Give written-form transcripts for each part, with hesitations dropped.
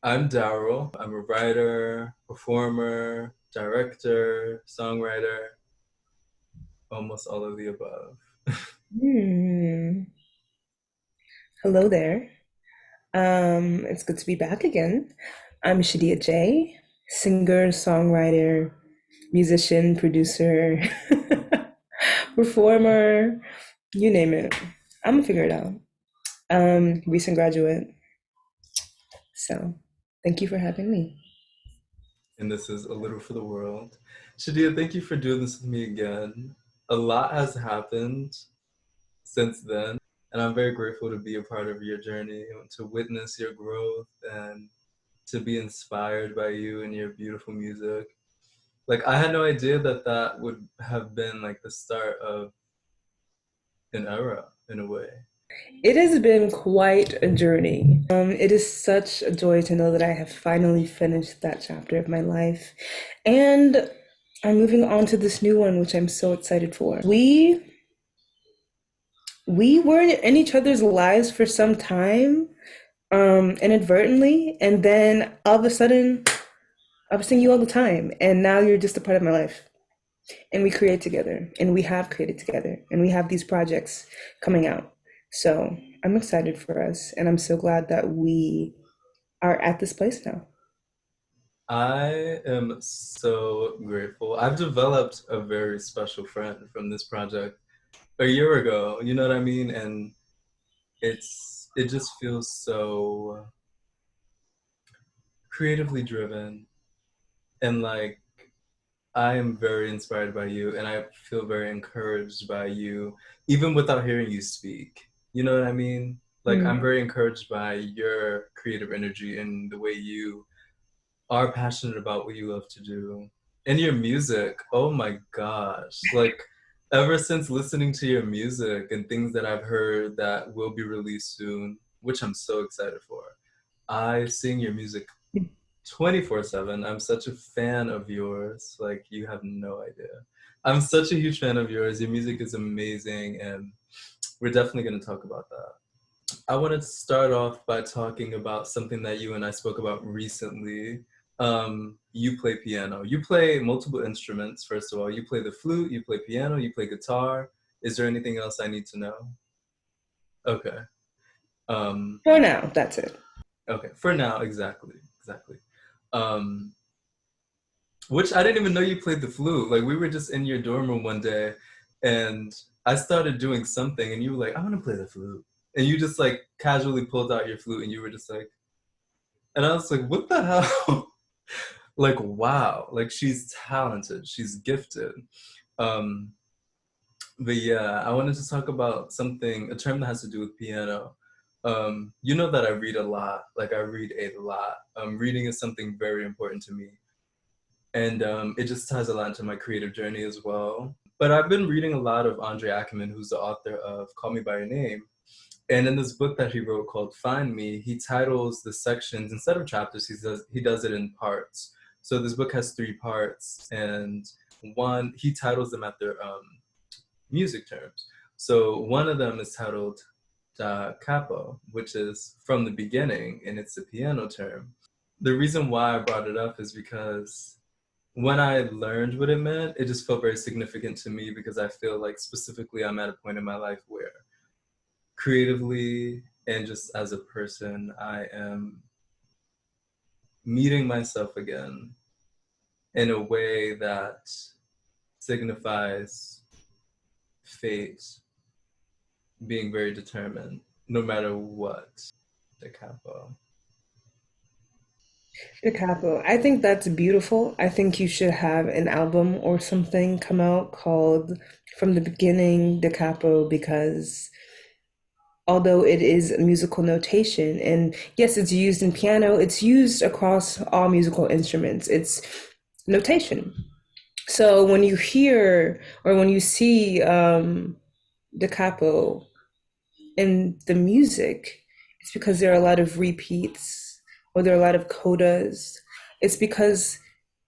I'm Daryl. I'm a writer, performer, director, songwriter, almost all of the above. Hmm. Hello there. It's good to be back again. I'm Shadiyah Jai, singer, songwriter, musician, producer, performer, you name it. I'm gonna figure it out. Recent graduate. So thank you for having me. And this is A Little for the World. Shadia, thank you for doing this with me again. A lot has happened since then, and I'm very grateful to be a part of your journey, to witness your growth, and to be inspired by you and your beautiful music. Like, I had no idea that that would have been like the start of an era in a way. It has been quite a journey. It is such a joy to know that I have finally finished that chapter of my life. And I'm moving on to this new one, which I'm so excited for. We were in each other's lives for some time, inadvertently, and then all of a sudden, I was seeing you all the time, and now you're just a part of my life. And we create together, and we have created together, and we have these projects coming out. So I'm excited for us, and I'm so glad that we are at this place now. I am so grateful. I've developed a very special friend from this project a year ago, you know what I mean? And it just feels so creatively driven, and like I am very inspired by you, and I feel very encouraged by you even without hearing you speak. You know what I mean? Like I'm Mm. very encouraged by your creative energy and the way you are passionate about what you love to do. And your music, oh my gosh. Like ever since listening to your music and things that I've heard that will be released soon, which I'm so excited for. I sing your music 24/7. I'm such a fan of yours. Like you have no idea. I'm such a huge fan of yours. Your music is amazing, and we're definitely going to talk about that. I wanted to start off by talking about something that you and I spoke about recently. You play piano. You play multiple instruments, first of all. You play the flute, you play piano, you play guitar. Is there anything else I need to know? Okay. Um, For now, that's it. okay. For now, exactly. Exactly. Um, which I didn't even know you played the flute. Like we were just in your dorm room one day and I started doing something and you were like, I want to play the flute. And you just like casually pulled out your flute and you were just like, and I was like, what the hell? Like, wow. Like she's talented. She's gifted. Um, but yeah, I wanted to talk about something, a term that has to do with piano. You know that I read a lot. Like I read a lot. Reading is something very important to me. And it just ties a lot into my creative journey as well. But I've been reading a lot of Andre Ackerman, who's the author of Call Me by Your Name. And in this book that he wrote called Find Me, he titles the sections instead of chapters, he does it in parts. So this book has three parts, and one he titles them after music terms. So one of them is titled da capo, which is from the beginning, and it's a piano term. The reason why I brought it up is because when I learned what it meant, it just felt very significant to me because I feel like specifically I'm at a point in my life where creatively and just as a person, I am meeting myself again in a way that signifies fate being very determined, no matter what. The capo. Da capo. I think that's beautiful. I think you should have an album or something come out called From the Beginning, Da capo, because although it is a musical notation, and yes, it's used in piano, it's used across all musical instruments. It's notation. So when you hear or when you see da capo in the music, it's because there are a lot of repeats or there are a lot of codas. It's because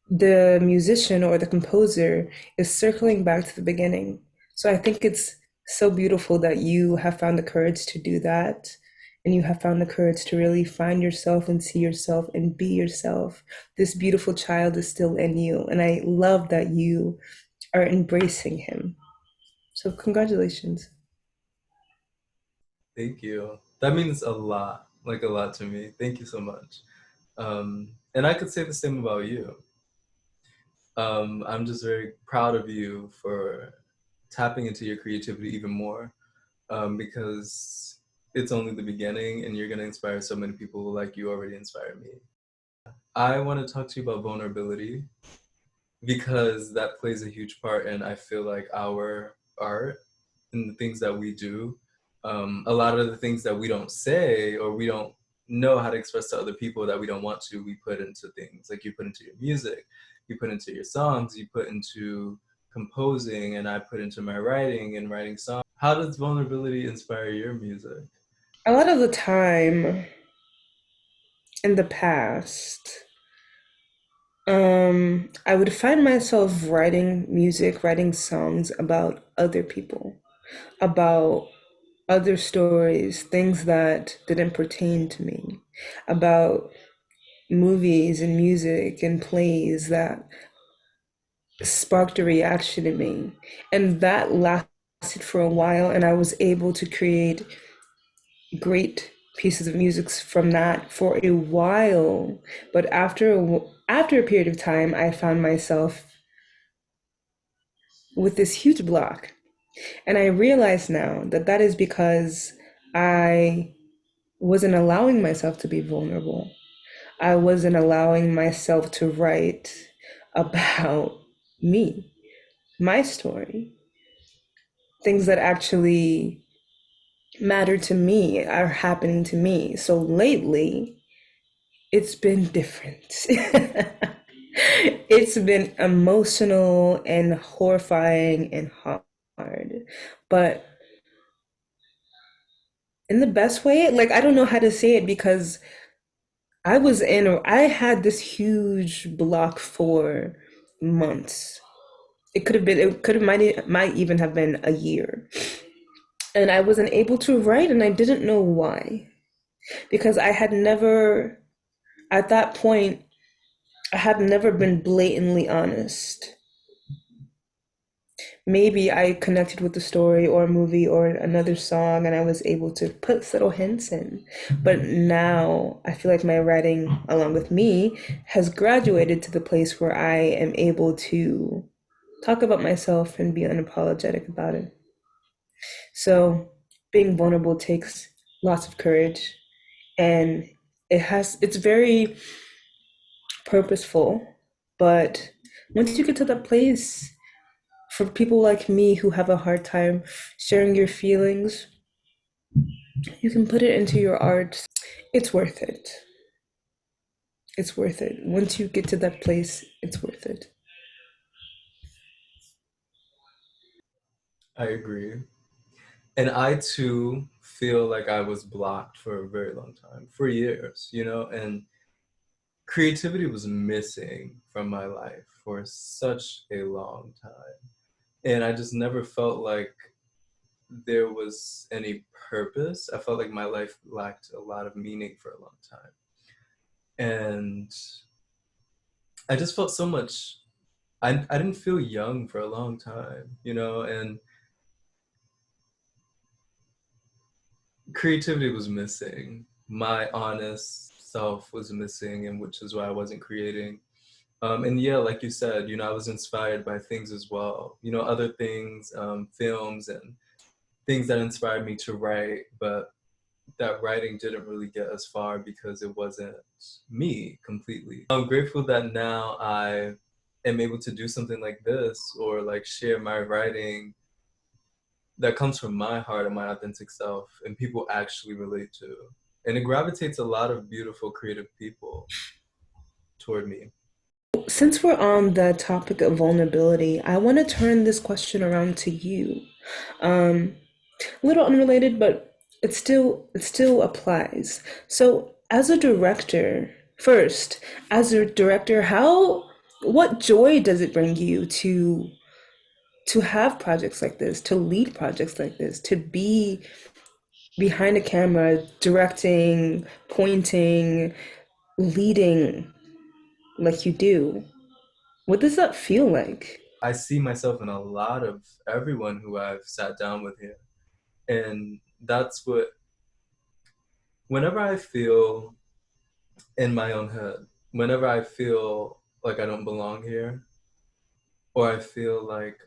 the musician or the composer is circling back to the beginning. So I think it's so beautiful that you have found the courage to do that. and you have found the courage to really find yourself and see yourself and be yourself. This beautiful child is still in you, and I love that you are embracing him. So, congratulations. Thank you. That means a lot, like a lot to me. Thank you so much. And I could say the same about you. I'm just very proud of you for tapping into your creativity even more, because it's only the beginning and you're going to inspire so many people like you already inspired me. I want to talk to you about vulnerability because that plays a huge part in, I feel like, our art and the things that we do. A lot of the things that we don't say or we don't know how to express to other people that we don't want to, we put into things like you put into your music, you put into your songs, you put into composing, and I put into my writing and writing songs. How does vulnerability inspire your music? A lot of the time in the past, I would find myself writing music, writing songs about other people, about other stories, things that didn't pertain to me, about movies and music and plays that sparked a reaction in me. And that lasted for a while, and I was able to create great pieces of music from that for a while. But after a period of time, I found myself with this huge block. And I realize now that that is because I wasn't allowing myself to be vulnerable. I wasn't allowing myself to write about me, my story, things that actually matter to me are happening to me. So lately, it's been different. It's been emotional and horrifying and hard. But in the best way, like I don't know how to say it because I had this huge block for months. It could have might even have been a year. And I wasn't able to write and I didn't know why. Because I had never, at that point, I had never been blatantly honest. Maybe I connected with the story or a movie or another song and I was able to put little hints in. But now I feel like my writing, along with me, has graduated to the place where I am able to talk about myself and be unapologetic about it. So being vulnerable takes lots of courage and it's very purposeful. But once you get to that place, for people like me who have a hard time sharing your feelings, you can put it into your art. It's worth it. It's worth it. Once you get to that place, it's worth it. I agree. And I too feel like I was blocked for a very long time, for years, and creativity was missing from my life for such a long time. And I just never felt like there was any purpose. I felt like my life lacked a lot of meaning for a long time. And I just felt so much, I didn't feel young for a long time, and creativity was missing. My honest self was missing, and which is why I wasn't creating. And yeah, like you said, I was inspired by things as well, other things, films and things that inspired me to write, but that writing didn't really get as far because it wasn't me completely. I'm grateful that now I am able to do something like this or like share my writing that comes from my heart and my authentic self and people actually relate to. And it gravitates a lot of beautiful creative people toward me. Since we're on the topic of vulnerability, I want to turn this question around to you. Um, a little unrelated, but it still applies. So, as a director, first, as a director, how what joy does it bring you to have projects like this, to lead projects like this, to be behind the camera, directing, pointing, leading like you do. What does that feel like? I see myself in a lot of everyone who I've sat down with here. And that's what, whenever I feel in my own head, whenever I feel like I don't belong here, or I feel like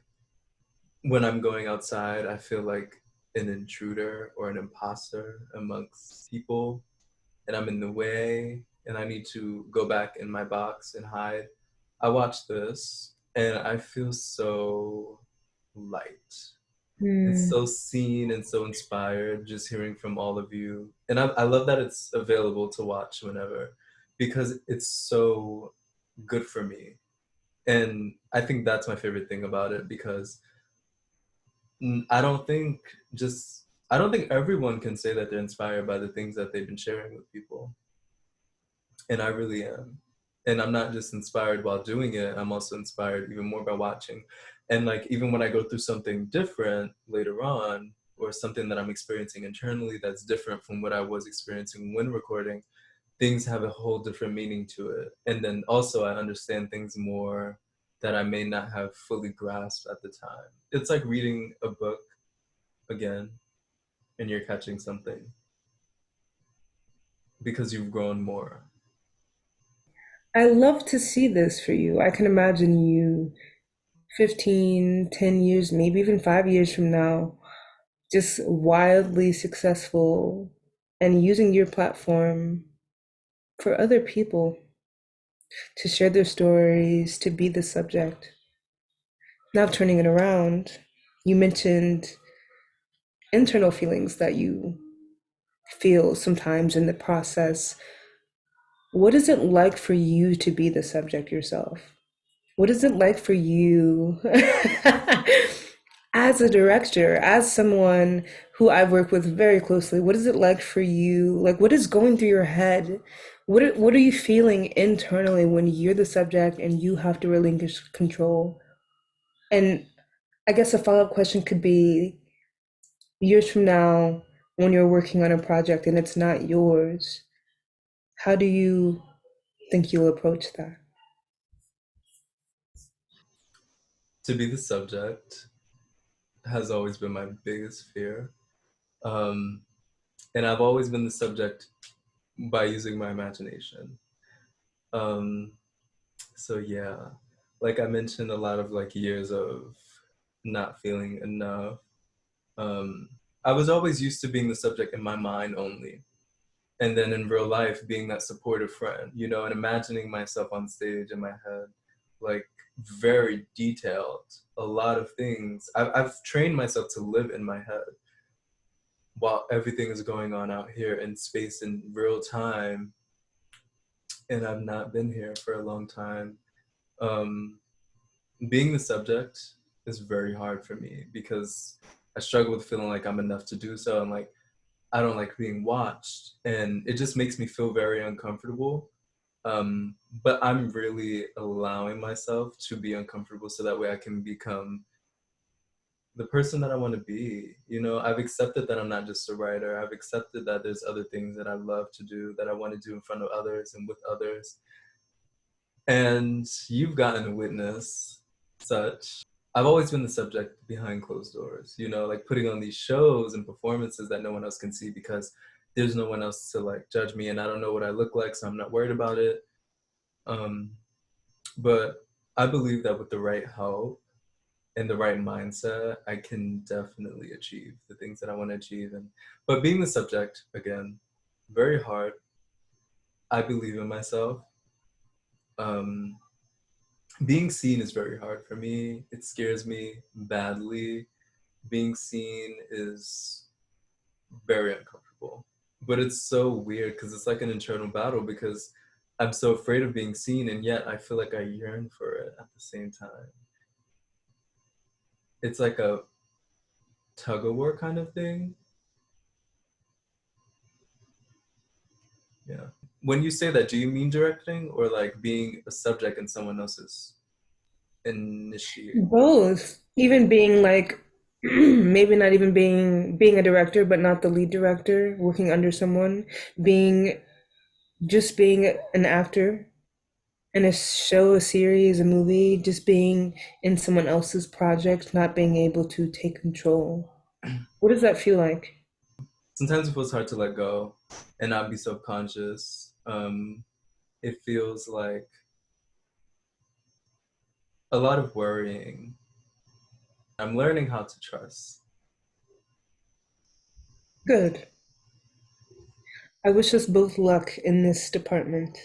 when I'm going outside, I feel like an intruder or an imposter amongst people, and I'm in the way, and I need to go back in my box and hide. I watch this, and I feel so light and Hmm. so seen and so inspired just hearing from all of you. And I love that it's available to watch whenever because it's so good for me. And I think that's my favorite thing about it because I don't think I don't think everyone can say that they're inspired by the things that they've been sharing with people. And I really am. And I'm not just inspired while doing it, I'm also inspired even more by watching. And like even when I go through something different later on, or something that I'm experiencing internally that's different from what I was experiencing when recording, things have a whole different meaning to it. And then also I understand things more that I may not have fully grasped at the time. It's like reading a book again and you're catching something because you've grown more. I love to see this for you. I can imagine you 15, 10 years, maybe even 5 years from now, just wildly successful and using your platform for other people to share their stories, to be the subject. Now, turning it around, you mentioned internal feelings that you feel sometimes in the process. What is it like for you to be the subject yourself? What is it like for you as a director, as someone who I work with very closely? What is it like for you? Like, what is going through your head? What are you feeling internally when you're the subject and you have to relinquish control? And I guess a follow-up question could be years from now, when you're working on a project and it's not yours, how do you think you'll approach that? To be the subject has always been my biggest fear. Um, and I've always been the subject by using my imagination. Um, so yeah, like I mentioned, a lot of like years of not feeling enough. Um, I was always used to being the subject in my mind only, and then in real life being that supportive friend, you know, and imagining myself on stage in my head, like very detailed, a lot of things. I've trained myself to live in my head while everything is going on out here in space in real time, and I've not been here for a long time. Um, Being the subject is very hard for me because I struggle with feeling like I'm enough to do so, and like I don't like being watched, and it just makes me feel very uncomfortable. But I'm really allowing myself to be uncomfortable so that way I can become the person that I want to be. You know, I've accepted that I'm not just a writer. I've accepted that there's other things that I love to do that I want to do in front of others and with others. And you've gotten to witness such. I've always been the subject behind closed doors, you know, like putting on these shows and performances that no one else can see because there's no one else to like judge me and I don't know what I look like, so I'm not worried about it. Um, but I believe that with the right help and the right mindset, I can definitely achieve the things that I want to achieve. And but being the subject again, very hard. I believe in myself. Um, Being seen is very hard for me. It scares me badly. Being seen is very uncomfortable. But it's so weird because it's like an internal battle because I'm so afraid of being seen and yet I feel like I yearn for it at the same time. It's like a tug of war kind of thing. Yeah. When you say that, do you mean directing or like being a subject in someone else's initiate? Both. Even being like maybe not even being a director, but not the lead director, working under someone, being just being an actor in a show, a series, a movie, just being in someone else's project, not being able to take control. What does that feel like? Sometimes it feels hard to let go and not be subconscious. It feels like a lot of worrying. I'm learning how to trust. Good. I wish us both luck in this department.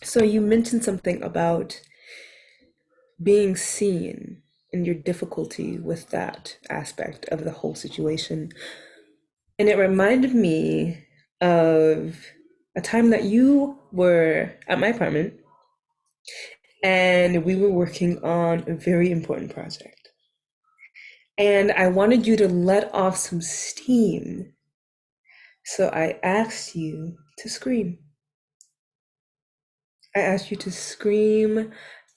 So you mentioned something about being seen and your difficulty with that aspect of the whole situation. And it reminded me of a time that you were at my apartment and we were working on a very important project. And I wanted you to let off some steam. So I asked you to scream. I asked you to scream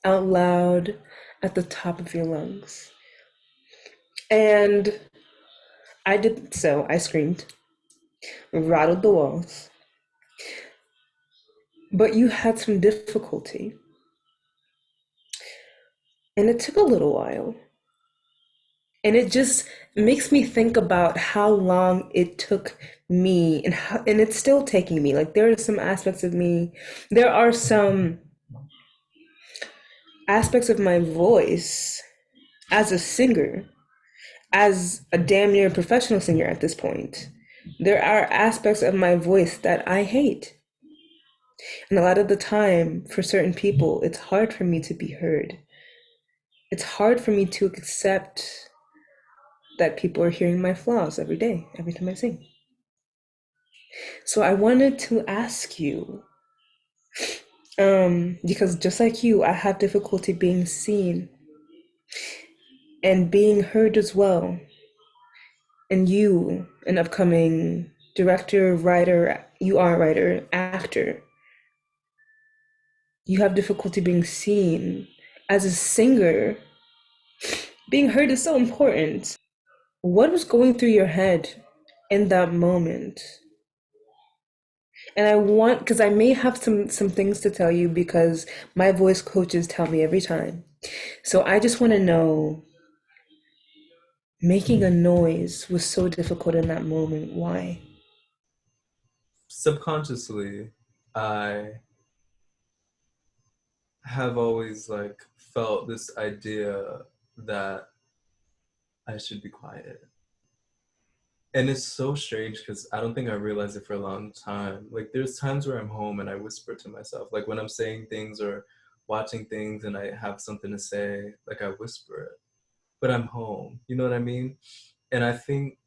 out loud at the top of your lungs. And I did so. I screamed, rattled the walls. But you had some difficulty. And it took a little while. And it just makes me think about how long it took me and it's still taking me. Like there are some aspects of me, there are some aspects of my voice as a singer, as a damn near professional singer at this point. There are aspects of my voice that I hate. And a lot of the time, for certain people, it's hard for me to be heard. It's hard for me to accept that people are hearing my flaws every day, every time I sing. So I wanted to ask you, because just like you, I have difficulty being seen and being heard as well. And you, an upcoming director, writer, you are a writer, actor, you have difficulty being seen. As a singer, being heard is so important. What was going through your head in that moment? And I want, because I may have some things to tell you because my voice coaches tell me every time. So I just want to know, making a noise was so difficult in that moment. Why? Subconsciously, I have always like felt this idea that I should be quiet. And it's so strange because I don't think I realized it for a long time. Like there's times where I'm home and I whisper to myself, like when I'm saying things or watching things and I have something to say, like I whisper it. But I'm home. You know what I mean? And I think,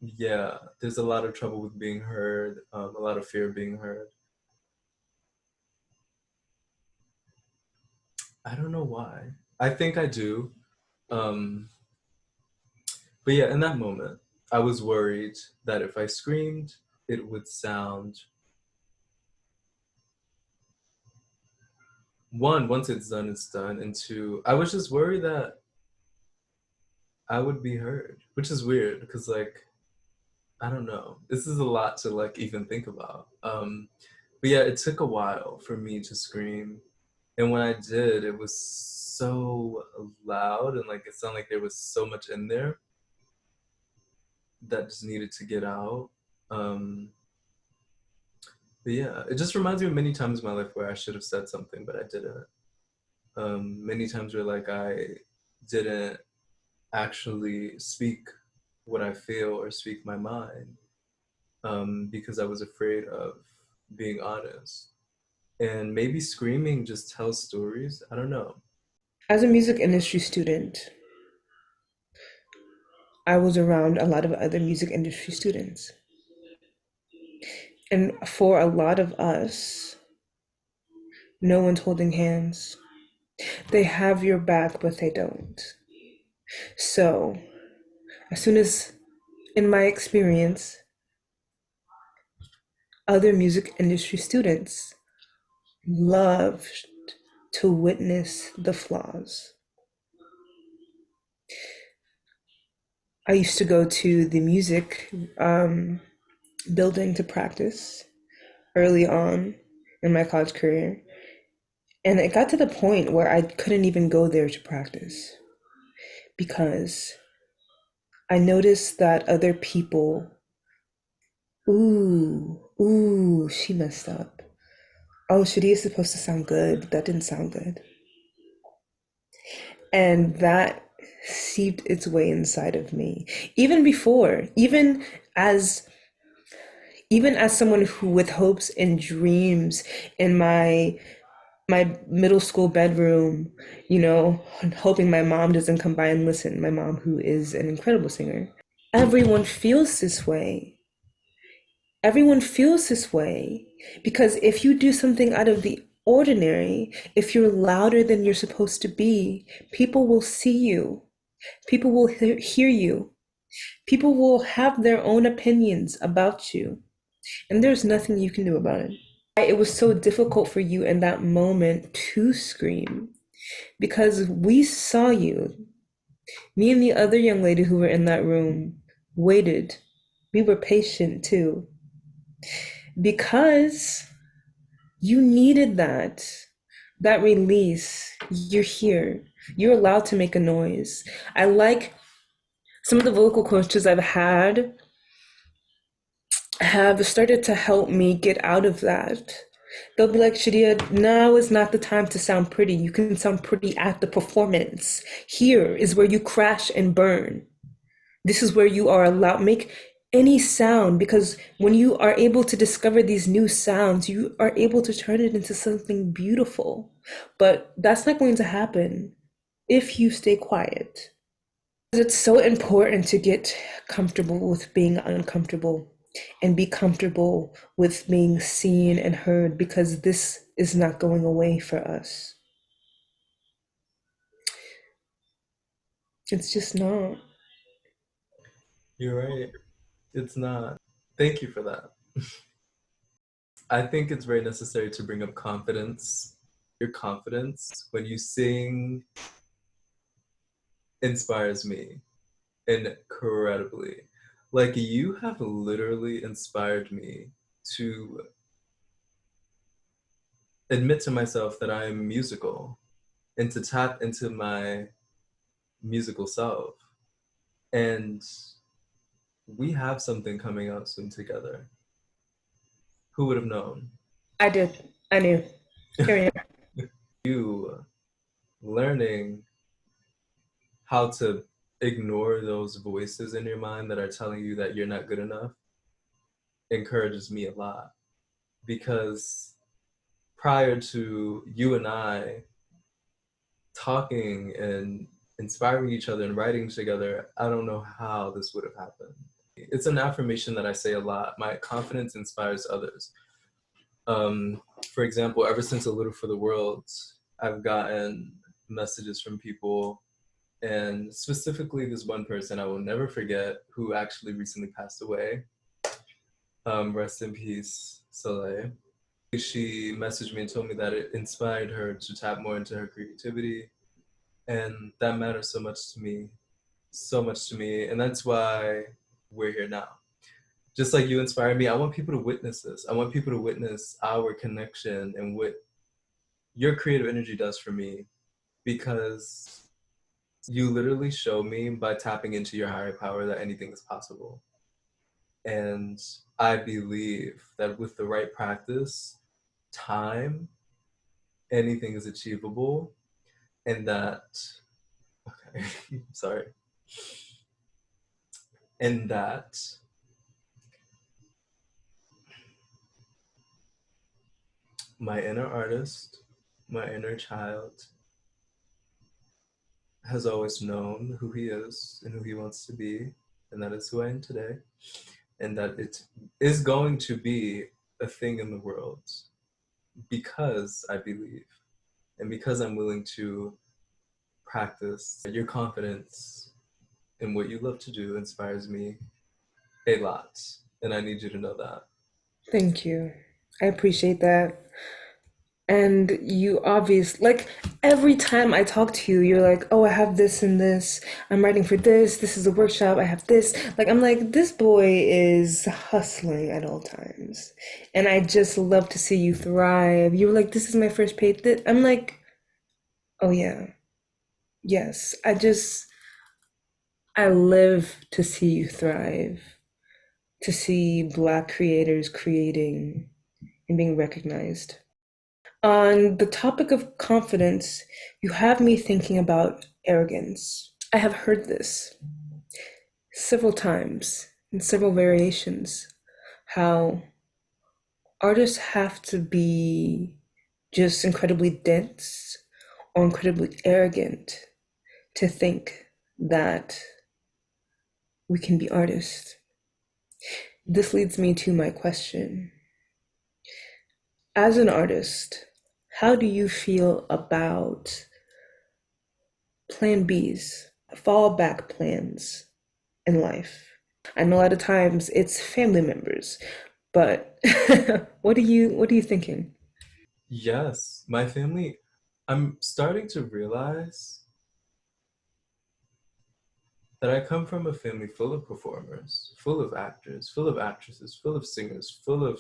yeah, there's a lot of trouble with being heard, a lot of fear of being heard. I don't know why. I think I do. Um, but yeah, in that moment, I was worried that if I screamed, it would sound one, once it's done, it's done. And two, I was just worried that I would be heard, which is weird because like I don't know. This is a lot to like even think about. But yeah, it took a while for me to scream. And when I did, it was so loud and like it sounded like there was so much in there that just needed to get out. Um, but yeah, it just reminds me of many times in my life where I should have said something, but I didn't. Many times where like I didn't actually speak what I feel or speak my mind because I was afraid of being honest. And maybe screaming just tells stories. I don't know. As a music industry student, I was around a lot of other music industry students. And for a lot of us, no one's holding hands. They have your back, but they don't. So, as soon as, in my experience, other music industry students loved to witness the flaws. I used to go to the music building to practice early on in my college career. And it got to the point where I couldn't even go there to practice because I noticed that other people, she messed up. Oh, Shadiyah is supposed to sound good, but that didn't sound good. And that seeped its way inside of me. Even before, as even as someone who with hopes and dreams in my middle school bedroom, hoping my mom doesn't come by and listen, my mom who is an incredible singer. Everyone feels this way. Everyone feels this way because if you do something out of the ordinary, if you're louder than you're supposed to be, people will see you. People will hear you. People will have their own opinions about you, and there's nothing you can do about it. It was so difficult for you in that moment to scream because we saw you. Me and the other young lady who were in that room waited. We were patient too because you needed that release. You're here. You're allowed to make a noise. I like some of the vocal coaches I've had have started to help me get out of that. They'll be like, Shadiyah, now is not the time to sound pretty. You can sound pretty at the performance. Here is where you crash and burn. This is where you are allowed make any sound because when you are able to discover these new sounds, you are able to turn it into something beautiful. But that's not going to happen if you stay quiet. It's so important to get comfortable with being uncomfortable and be comfortable with being seen and heard because this is not going away for us. It's just not. You're right. It's not. Thank you for that. I think it's very necessary to bring up confidence. Your confidence when you sing inspires me incredibly. Like, you have literally inspired me to admit to myself that I am musical and to tap into my musical self. And we have something coming out soon together. Who would have known? I did. I knew. Here we are. You learning how to ignore those voices in your mind that are telling you that you're not good enough encourages me a lot because prior to you and I talking and inspiring each other and writing together, I don't know how this would have happened. It's an affirmation that I say a lot. My confidence inspires others. Um, for example, ever since A Little for the World, I've gotten messages from people, and specifically this one person I will never forget who actually recently passed away. Rest in peace, Soleil. She messaged me and told me that it inspired her to tap more into her creativity, and that matters so much to me, and that's why we're here now. Just like you inspired me, I want people to witness this. I want people to witness our connection and what your creative energy does for me, because you literally show me by tapping into your higher power that anything is possible. And I believe that with the right practice, time, anything is achievable. And that, okay, sorry. And that my inner artist, my inner child, has always known who he is and who he wants to be. And that is who I am today. And that it is going to be a thing in the world because I believe and because I'm willing to practice. Your confidence in what you love to do inspires me a lot. And I need you to know that. Thank you. I appreciate that. And you obvious like every time I talk to you, you're like, "Oh, I have this and this. I'm writing for this. This is a workshop. I have this." Like I'm like, this boy is hustling at all times. And I just love to see you thrive. You were like, "This is my first page." I'm like, "Oh yeah. Yes." I live to see you thrive, to see Black creators creating and being recognized. On the topic of confidence, you have me thinking about arrogance. I have heard this several times in several variations, how artists have to be just incredibly dense or incredibly arrogant to think that we can be artists. This leads me to my question. As an artist, how do you feel about plan Bs, fallback plans in life? I know a lot of times it's family members, but what are you thinking? Yes, my family, I'm starting to realize that I come from a family full of performers, full of actors, full of actresses, full of singers, full of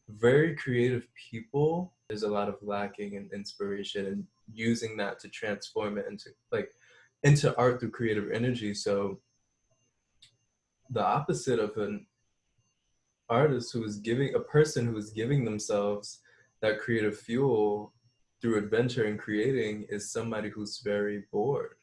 very creative people. There's a lot of lacking in inspiration and using that to transform it into art through creative energy. So the opposite of an artist who is giving a person who is giving themselves that creative fuel through adventure and creating is somebody who's very bored,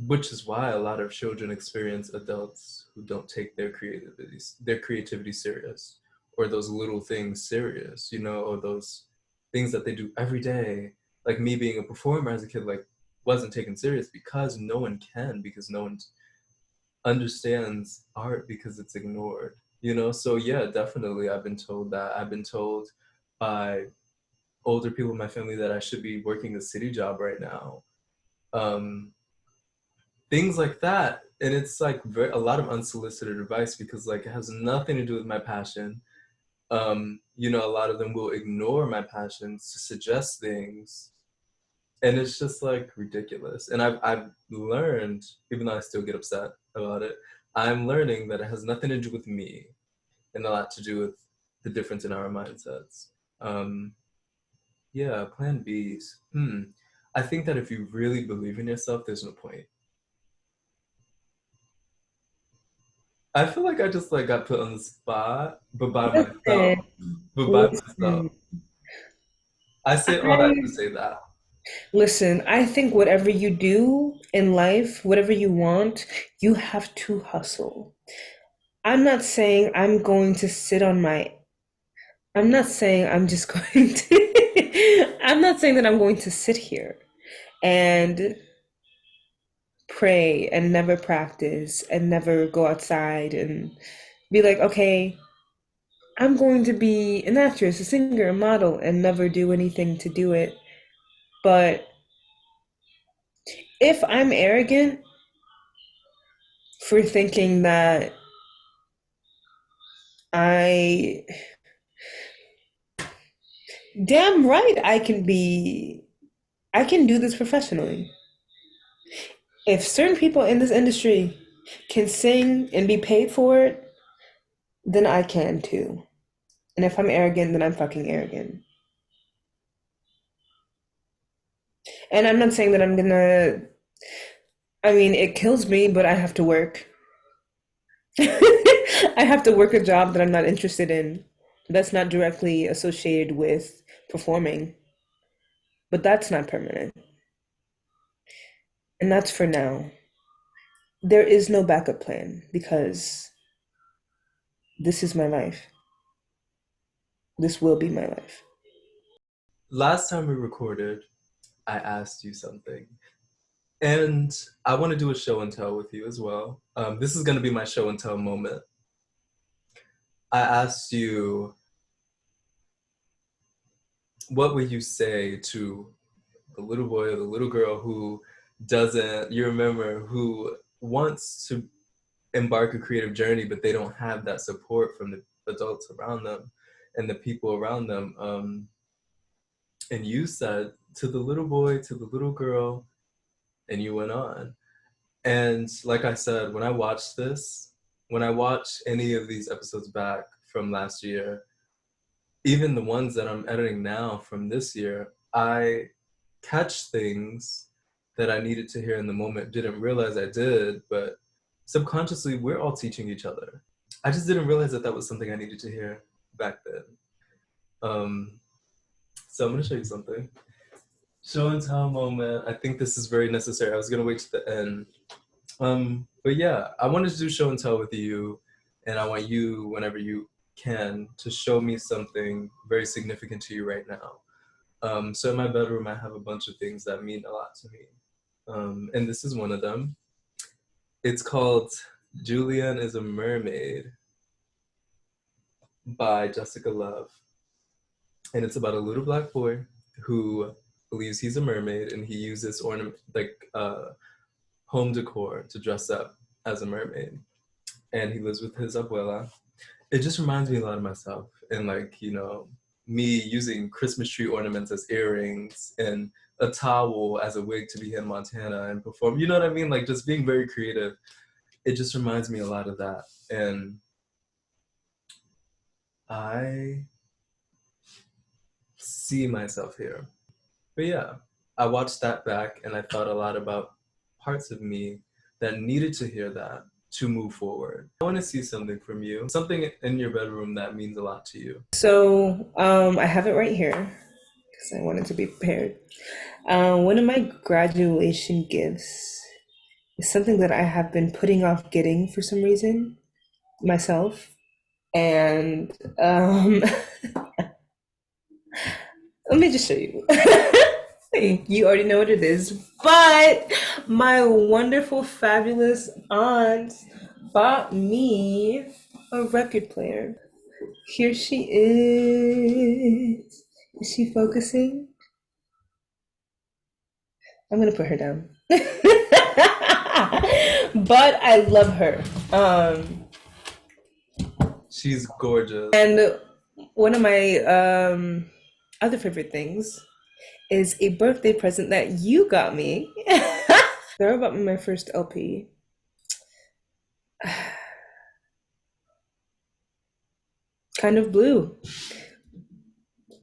which is why a lot of children experience adults who don't take their creativity serious, or those little things serious, or those things that they do every day. Like me being a performer as a kid, like wasn't taken serious because no one can, because no one understands art because it's ignored. So yeah, definitely I've been told by older people in my family that I should be working a city job right now. um Things like that, and it's like a lot of unsolicited advice because like it has nothing to do with my passion. A lot of them will ignore my passions to suggest things, and it's just like ridiculous. And I've learned, even though I still get upset about it, I'm learning that it has nothing to do with me and a lot to do with the difference in our mindsets. um yeah, plan Bs. I think that if you really believe in yourself, there's no point. I feel like I just like got put on the spot, but by myself. Listen, But by myself. listen. I say all that to I say that. listen, I think whatever you do in life, whatever you want, you have to hustle. I'm not saying I'm going to sit on my I'm not saying I'm just going to I'm not saying that I'm going to sit here and pray and never practice and never go outside and be like, okay, I'm going to be an actress, a singer, a model, and never do anything to do it. But if I'm arrogant for thinking that I, damn right, I can do this professionally. If certain people in this industry can sing and be paid for it, then I can too. And if I'm arrogant, then I'm fucking arrogant. And I'm not saying that I'm gonna, I mean, it kills me, but I have to work. I have to work a job that I'm not interested in. That's not directly associated with performing, but that's not permanent. And that's for now. There is no backup plan because this is my life. This will be my life. Last time we recorded, I asked you something. And I want to do a show and tell with you as well. This is going to be my show and tell moment. I asked you, what would you say to the little boy or the little girl who doesn't, you remember, who wants to embark a creative journey, but they don't have that support from the adults around them. and the people around them. And you said to the little boy, to the little girl, and you went on. And like I said, when I watched this, when I watch any of these episodes back from last year, even the ones that I'm editing now from this year, I catch things that I needed to hear in the moment, didn't realize I did, but subconsciously, we're all teaching each other. I just didn't realize that that was something I needed to hear back then. Um, so I'm gonna show you something. Show and tell moment. I think this is very necessary. I was gonna wait to the end. But yeah, I wanted to do show and tell with you, and I want you, whenever you can, to show me something very significant to you right now. So in my bedroom, I have a bunch of things that mean a lot to me. And this is one of them. It's called Julian is a Mermaid by Jessica Love. And it's about a little black boy who believes he's a mermaid and he uses ornament home decor to dress up as a mermaid. And he lives with his abuela. It just reminds me a lot of myself and like, me using Christmas tree ornaments as earrings and a towel as a wig to be in Montana and perform. You know what I mean? Like just being very creative. It just reminds me a lot of that. And I see myself here. But yeah, I watched that back and I thought a lot about parts of me that needed to hear that to move forward. I want to see something from you, something in your bedroom that means a lot to you. So, I have it right here because I wanted to be prepared. One of my graduation gifts is something that I have been putting off getting for some reason myself. And let me just show you. You already know what it is, but my wonderful, fabulous aunt bought me a record player. Here she is. Is she focusing? I'm gonna put her down. But I love her. She's gorgeous. And one of my other favorite things is a birthday present that you got me. They're about my first LP. Kind of blue.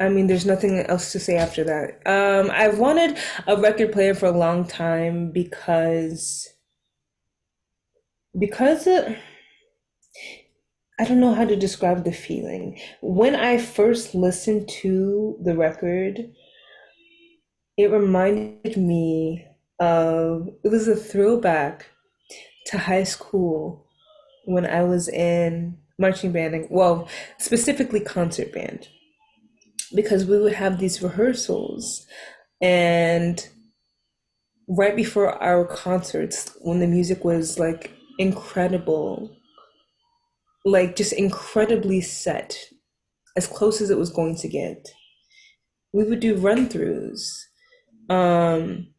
I mean, there's nothing else to say after that. I've wanted a record player for a long time because I don't know how to describe the feeling. When I first listened to the record, it reminded me it was a throwback to high school when I was in marching band, and, well, specifically concert band, because we would have these rehearsals, and right before our concerts, when the music was like incredible, like just incredibly set, as close as it was going to get, we would do run-throughs. Um,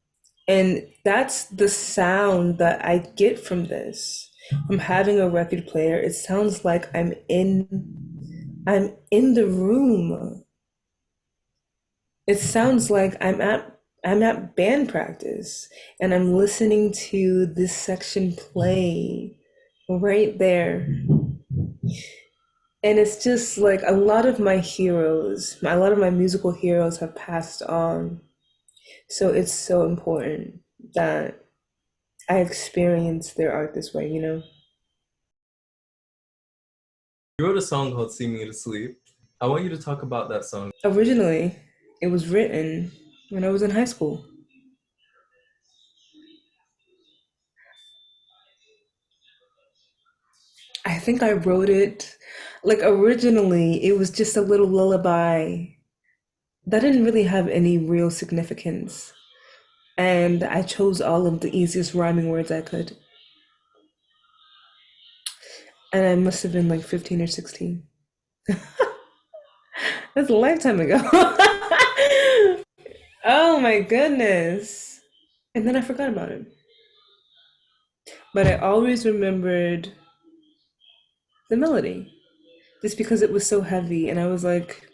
and that's the sound that I get from this, from having a record player. It sounds like I'm in the room. It sounds like I'm at band practice and I'm listening to this section play right there. And it's just like a lot of my heroes, a lot of my musical heroes have passed on. So it's so important that I experience their art this way. You wrote a song called See Me to Sleep. I want you to talk about that song. Originally, it was written when I was in high school. I think I wrote it, like originally, it was just a little lullaby that didn't really have any real significance. And I chose all of the easiest rhyming words I could. And I must have been like 15 or 16. That's a lifetime ago. Oh my goodness. And then I forgot about it. But I always remembered the melody. just because it was so heavy. And I was like,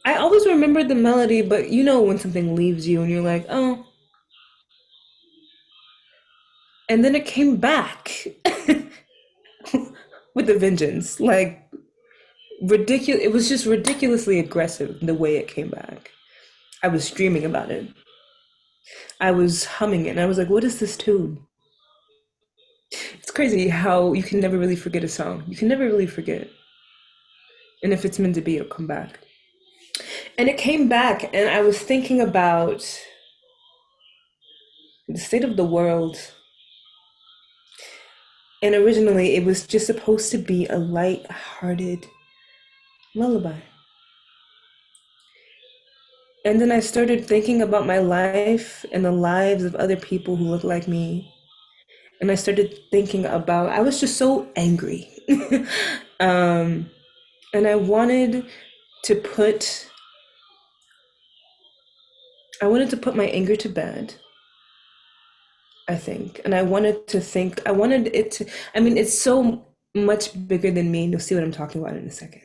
I always remembered the melody, but you know when something leaves you and you're like, oh, and then it came back with a vengeance. Like ridiculous. It was just ridiculously aggressive the way it came back. I was streaming about it. I was humming it, and I was like, "What is this tune?" It's crazy how you can never really forget a song. You can never really forget, and if it's meant to be, it'll come back. And it came back, and I was thinking about the state of the world. And originally, it was just supposed to be a light-hearted lullaby. And then I started thinking about my life and the lives of other people who look like me. And I started thinking about, I was just so angry. um, and to put, I wanted to put my anger to bed, I think. And I wanted it to, I mean, it's so much bigger than me. You'll see what I'm talking about in a second.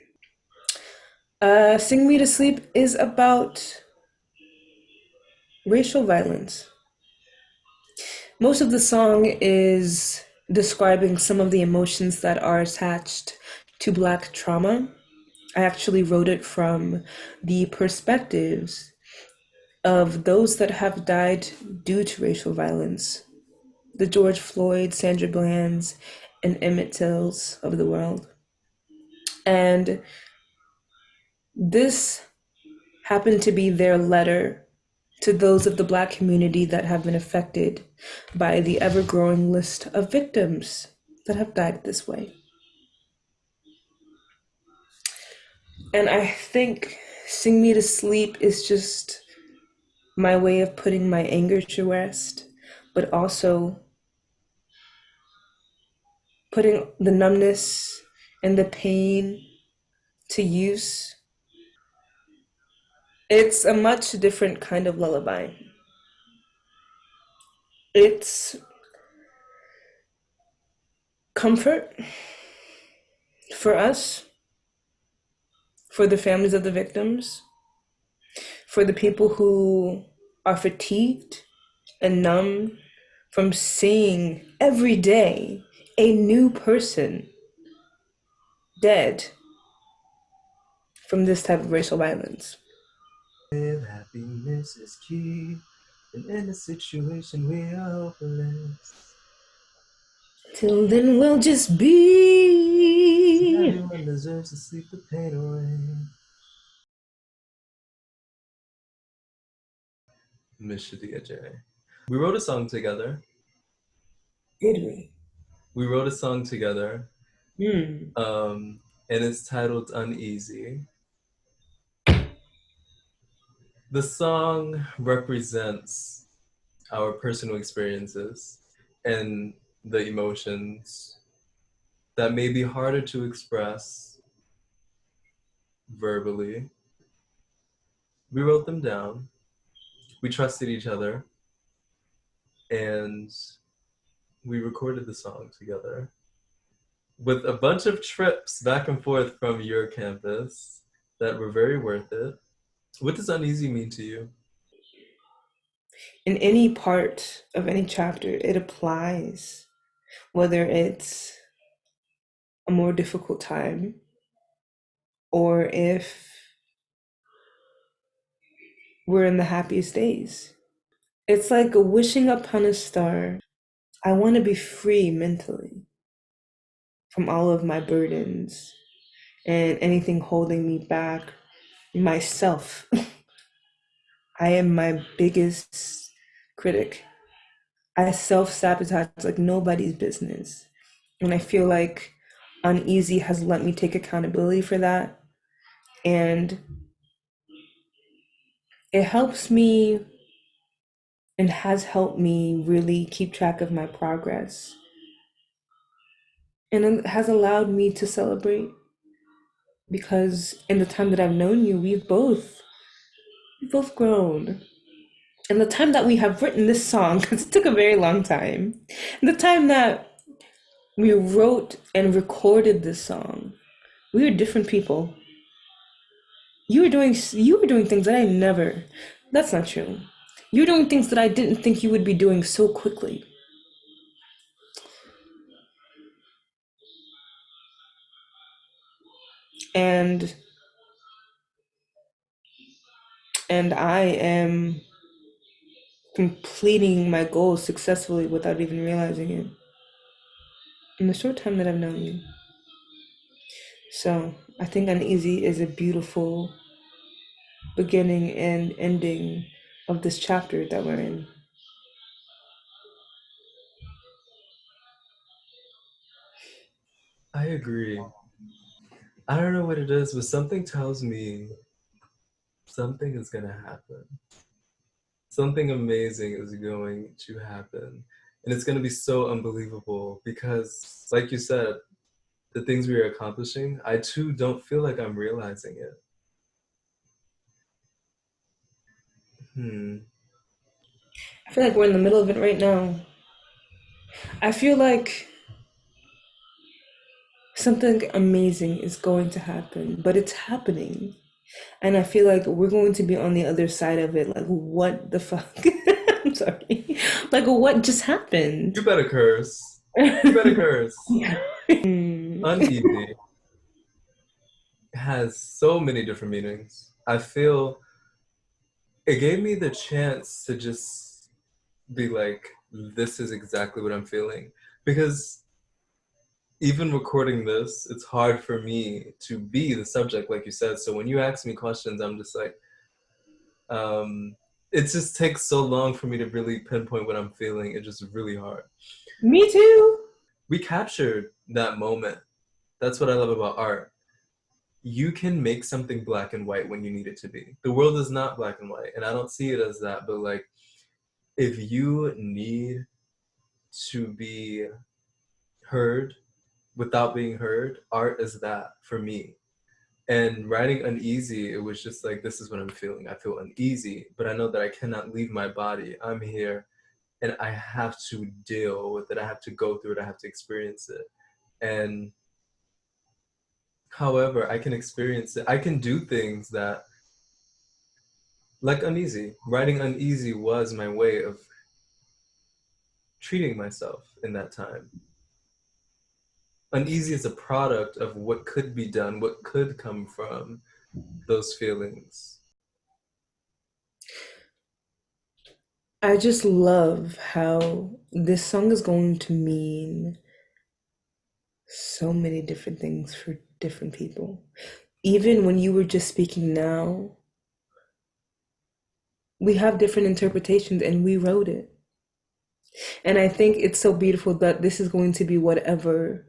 Sing Me to Sleep is about racial violence. Most of the song is describing some of the emotions that are attached to Black trauma. I actually wrote it from the perspectives of those that have died due to racial violence. The George Floyd, Sandra Bland's, and Emmett Till's of the world. And this happened to be their letter to those of the Black community that have been affected by the ever growing list of victims that have died this way. And I think Sing Me to Sleep is just my way of putting my anger to rest, but also putting the numbness and the pain to use. It's a much different kind of lullaby. It's comfort for us, for the families of the victims, for the people who are fatigued and numb from seeing every day a new person dead from this type of racial violence. If happiness is key, and in a situation we are hopeless. Till then we'll just So be. everyone deserves to sleep the pain away. Miss Shadiyah Jai. We wrote a song together. Did we? We wrote a song together, Hmm. and it's titled Uneasy. The song represents our personal experiences and the emotions that may be harder to express verbally. We wrote them down, we trusted each other, and we recorded the song together with a bunch of trips back and forth from your campus that were very worth it. What does uneasy mean to you? In any part of any chapter, it applies, whether it's a more difficult time or if we're in the happiest days. It's like wishing upon a star. I want to be free mentally from all of my burdens and anything holding me back. Myself. I am my biggest critic. I self sabotage like nobody's business. And I feel like Uneasy has let me take accountability for that. And it helps me and has helped me really keep track of my progress. And it has allowed me to celebrate because in the time that I've known you, we've both grown. And the time that we have written this song, because it took a very long time, and the time that we wrote and recorded this song, We are different people. You were doing things that I never. That's not true. You're doing things that I didn't think you would be doing so quickly. And and I am completing my goals successfully without even realizing it in the short time that I've known you. So I think uneasy is a beautiful beginning and ending of this chapter that we're in. I agree. I don't know what it is, but something tells me something is going to happen. Something amazing is going to happen. And it's going to be so unbelievable because, like you said, the things we are accomplishing, I too don't feel like I'm realizing it. Hmm. I feel like we're in the middle of it right now. I feel like something amazing is going to happen, but it's happening. And I feel like we're going to be on the other side of it. Like, what the fuck? I'm sorry. Like, what just happened? You better curse. You better curse. Hmm. Uneasy has so many different meanings. I feel it gave me the chance to just be like, this is exactly what I'm feeling. Because even recording this, it's hard for me to be the subject, like you said. So when you ask me questions, I'm just like, um, it just takes so long for me to really pinpoint what I'm feeling. It's just really hard. Me too. We captured that moment. That's what I love about art. You can make something black and white when you need it to be. The world is not black and white, and I don't see it as that, but like, if you need to be heard without being heard, art is that for me. And writing uneasy, it was just like, this is what I'm feeling. I feel uneasy, but I know that I cannot leave my body. I'm here and I have to deal with it. I have to go through it. I have to experience it. And however, I can experience it. I can do things that, like uneasy, writing uneasy was my way of treating myself in that time. Uneasy is a product of what could be done, what could come from those feelings. I just love how this song is going to mean so many different things for different people. Even when you were just speaking now, we have different interpretations and we wrote it. And I think it's so beautiful that this is going to be whatever,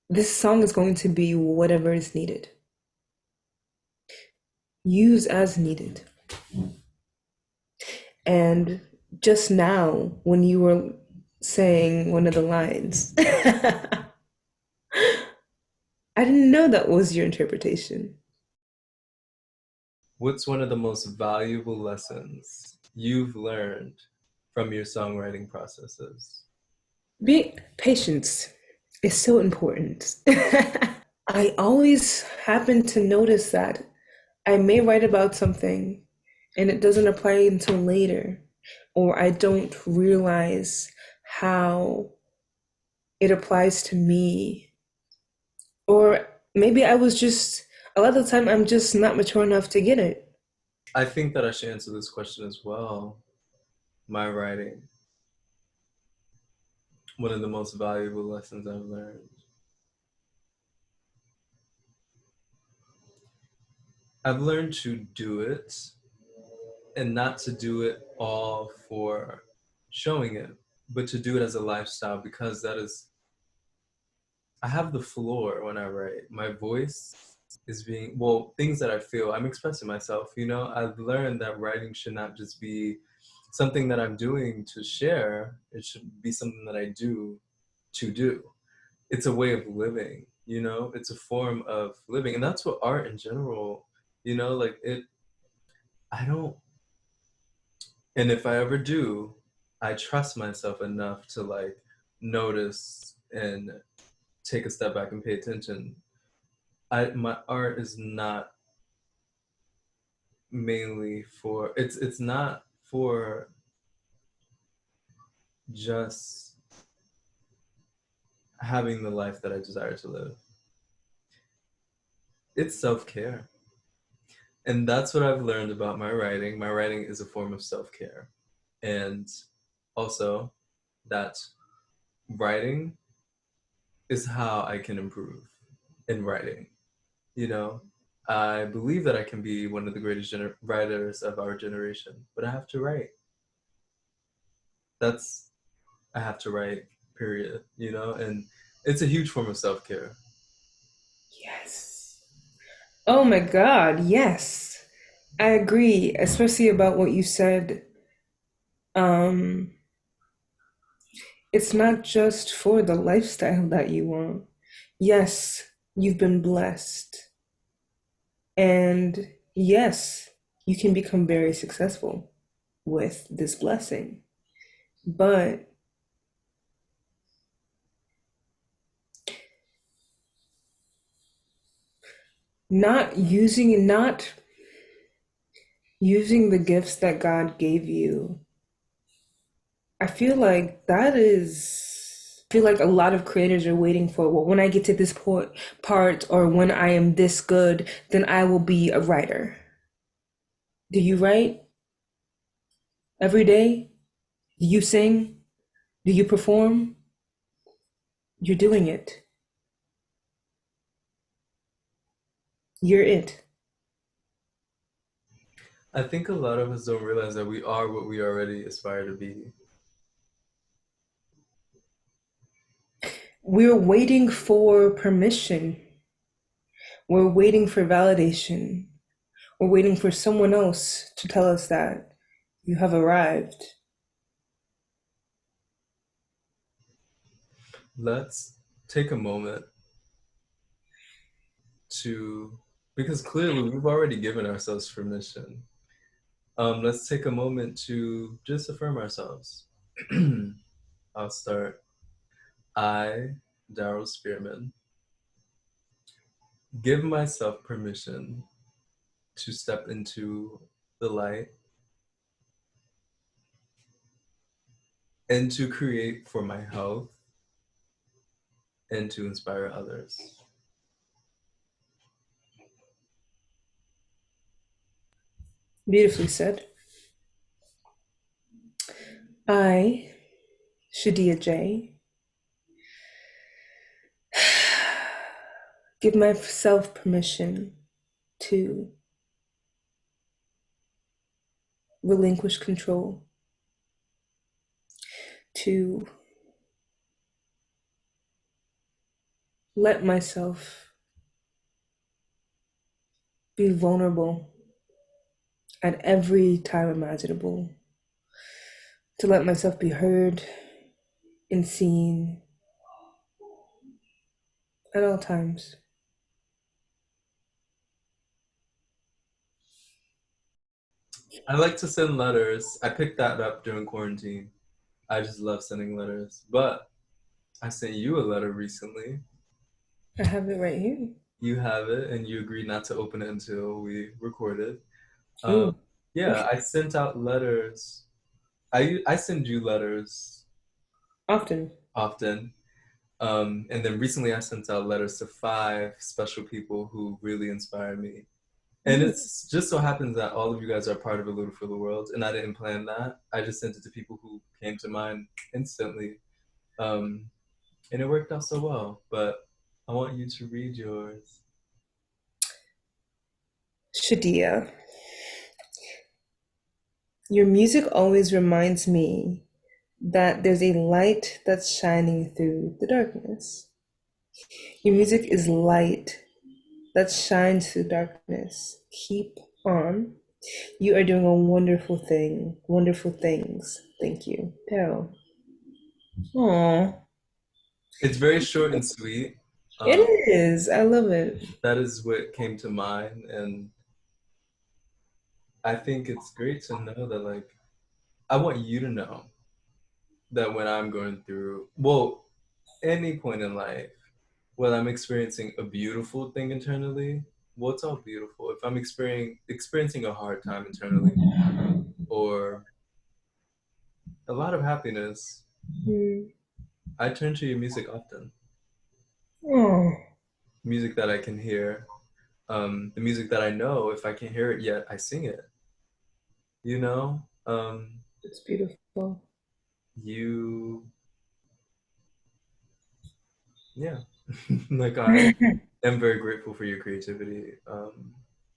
this song is going to be whatever is needed. Use as needed. And just now, when you were saying one of the lines, I didn't know that was your interpretation. What's one of the most valuable lessons you've learned from your songwriting processes? Being patience is so important. I always happen to notice that I may write about something and it doesn't apply until later, or I don't realize how it applies to me. Or maybe I was just, a lot of the time, I'm just not mature enough to get it. I think that I should answer this question as well. My writing, one of the most valuable lessons I've learned. I've learned to do it and not to do it all for showing it, but to do it as a lifestyle because that is, I have the floor when I write. My voice is being, well, things that I feel, I'm expressing myself. I've learned that writing should not just be something that I'm doing to share, it should be something that I do to do. It's a way of living, it's a form of living. And that's what art in general, like it, I don't, and if I ever do, I trust myself enough to like notice and take a step back and pay attention. my art is not mainly for it's not for just having the life that I desire to live. It's self-care. And that's what I've learned about my writing. My writing is a form of self-care. And also that writing is how I can improve in writing. You know, I believe that I can be one of the greatest writers of our generation, but I have to write. That's I have to write, period, and it's a huge form of self-care. Yes. Oh my God, yes. I agree, especially about what you said. Um, it's not just for the lifestyle that you want. Yes, you've been blessed. And yes, you can become very successful with this blessing. But not using the gifts that God gave you, I feel like I feel like a lot of creators are waiting for, well, when I get to this part or when I am this good, then I will be a writer. Do you write every day? Do you sing? Do you perform? You're doing it. You're it. I think a lot of us don't realize that we are what we already aspire to be. We're waiting for permission. We're waiting for validation. We're waiting for someone else to tell us that you have arrived. Let's take a moment to, because clearly we've already given ourselves permission. Let's take a moment to just affirm ourselves. I'll start. I, Daryl Spearman, give myself permission to step into the light and to create for my health and to inspire others. Beautifully said. I, Shadiyah Jai, give myself permission to relinquish control, to let myself be vulnerable at every time imaginable, to let myself be heard and seen at all times. I like to send letters. I picked that up during quarantine. I just love sending letters. But I sent you a letter recently. I have it right here. You have it, and you agreed not to open it until we recorded. Um, Ooh, yeah, I sent out letters. I send you letters often. often. And then recently I sent out letters to 5 special people who really inspired me. And Ooh. it's just so happens that all of you guys are part of A Little for the World, and I didn't plan that. I just sent it to people who came to mind instantly. Um, and it worked out so well. But I want you to read yours. Shadiyah, your music always reminds me that there's a light that's shining through the darkness. Your music is light that shines through darkness. Keep on. You are doing a wonderful thing, wonderful things. Thank you. Daryl. Aw, It's very short and sweet. it Um, is. I love it. that is what came to mind. And I think it's great to know that, like, I want you to know that when I'm going through, well, any point in life, when I'm experiencing a beautiful thing internally, well, it's all beautiful. If I'm experiencing a hard time internally or a lot of happiness, Mm. I turn to your music often. Oh, Music that I can hear. The music that I know, if I can't hear it yet, I sing it. You know, it's beautiful. you, yeah. Like I am very grateful for your creativity.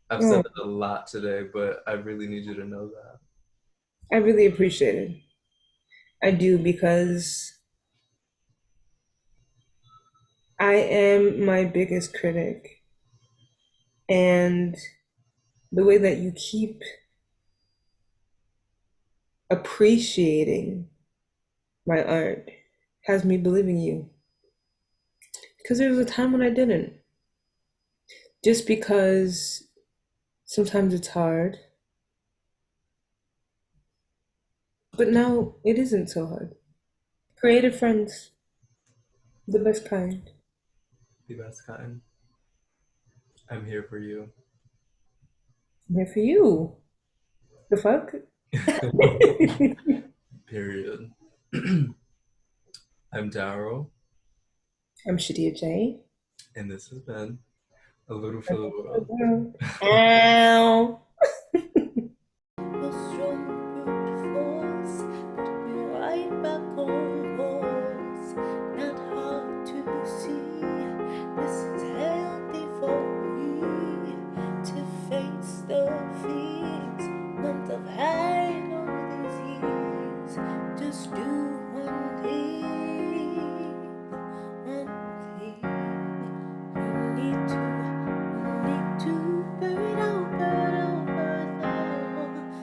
I've said Oh, that a lot today, but I really need you to know that. I really appreciate it. I do because I am my biggest critic. And the way that you keep appreciating my art has me believing you. Because there was a time when I didn't. Just because sometimes it's hard, but now it isn't so hard. Creative friends, the best kind. The best kind. I'm here for you. I'm here for you. The fuck? Period. I'm Daryl, I'm Shadiyah Jai. and this has been A Little for the World. Ow.